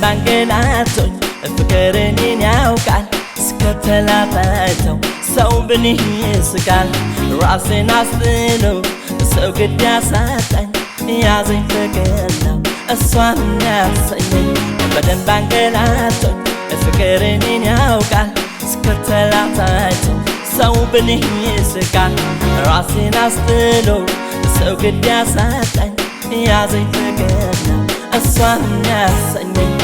ባንገላቶኝ ፍቅርኔን ያውቃል እስከተላፈተው ሰው ብንህ ይስቃል ራሴን አስጥሎ ሰው ግድ ያሳጣኝ ያዘኝ ፍቅር ነው እሷን ያሰኘኝ በደንብ ባንገላቶኝ ፍቅርኔን ያውቃል እስከተላፈተው ሰው ብንህ ይስቃል ራሴን አስጥሎ ሰው ግድ ያሳጣኝ ያዘኝ ፍቅር ነው እሷን ያሰኘኝ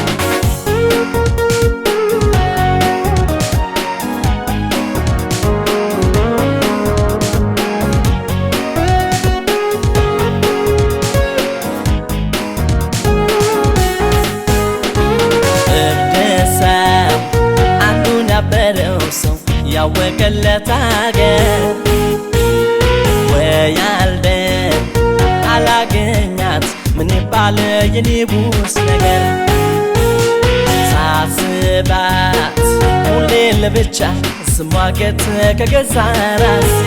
እብደሰብ አንዱን ያበረው ሰው ያወቀለት አገር ወያልደ አላገኛት ምን ይባል የኔቡስ ነገር ሳስባት ሁሌ ለብቻ ስሟገት ከገዛ ራሴ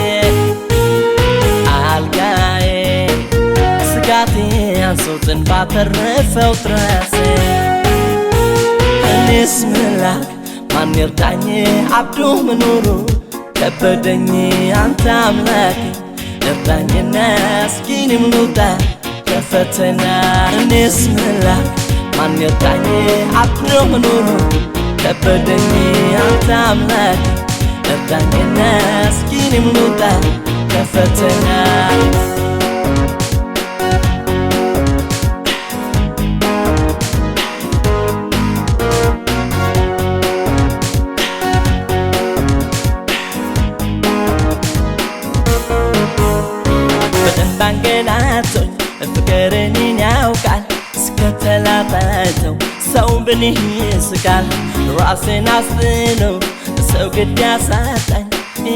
አልጋዬ ስጋቴ አንሶትን ባተረፈው ትራሴ እኔስ ምላክ ማን ይርዳኝ አብዶ መኖሩ ከበደኝ አንተ አምላኬ እርዳኝና እስኪንም ልውጣ ከፈተና እኔስ ምላክ ማን ይርዳኝ አብዶ መኖሩ ከበደኝ አንተ አምላኬ እርዳኝና እስኪንም ልውጣ ከፈተና ባንገላቶኝ ፍቅርኔን ያውቃል እስከተላፈተው ሰው ብንህ ይስቃል ራሴን አስጥሎ ሰው ግድ ያሳጣኝ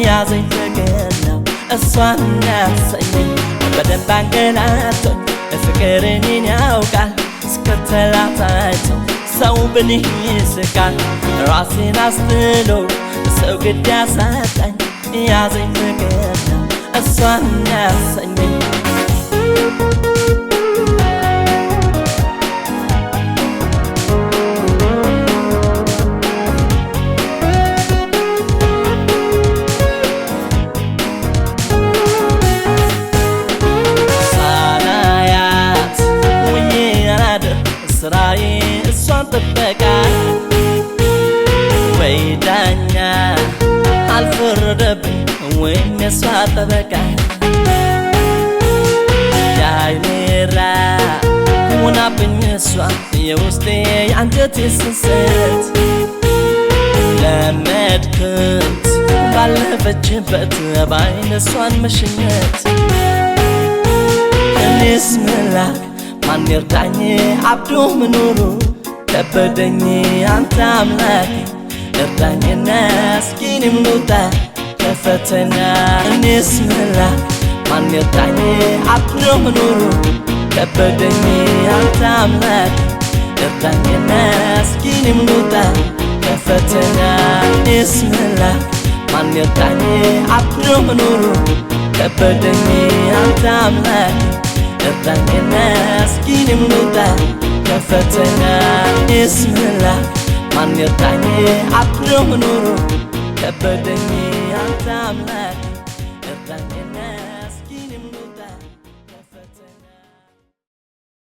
ያዘኝ ፍቅር ነው እሷን ያሰኘኝ በደንብ ባንገላቶኝ ፍቅርኔን ያውቃል እስከተላፈተው ሰው ብንህ ይስቃል ራሴን አስጥሎ ሰው ግድ ያሳጣኝ ያዘኝ ፍቅር ነው እሷን ያሰኘኝ ሳላያት ውዬ አላድር ስራዬ እሷን ጥበቃ ወይ ዳኛ አልፈረደብኝ ወይም የሷ ጠበቃ ያይኔራ ሆናብኝ እሷ የውስጤ የአንጀቴ ስንሰት ለመድክት ባለፈችበት ባይን እሷን መሽኘት እኔስ ምላክ ማን ይርዳኝ አብዶ መኖሩ ከበደኝ አንተ አምላኬ እርዳኝና እስኪንም ልውጣ ከፈተና እኔስ ምላክ ማን ይርዳኝ አብዶ መኖሩ ከበደኝ አንተ አምላኬ እርዳኝና እስኪንም ልውጣ ከፈተና እኔስ ምላክ ማን ይርዳኝ አብዶ መኖሩ ከበደኝ አንተ አምላኬ እርዳኝና እስኪንም ልውጣ ከፈተና እኔስ ምላክ ማን ይርዳኝ አብዶ መኖሩ ከበደኝ አንተ አምላኬ እርዳኝና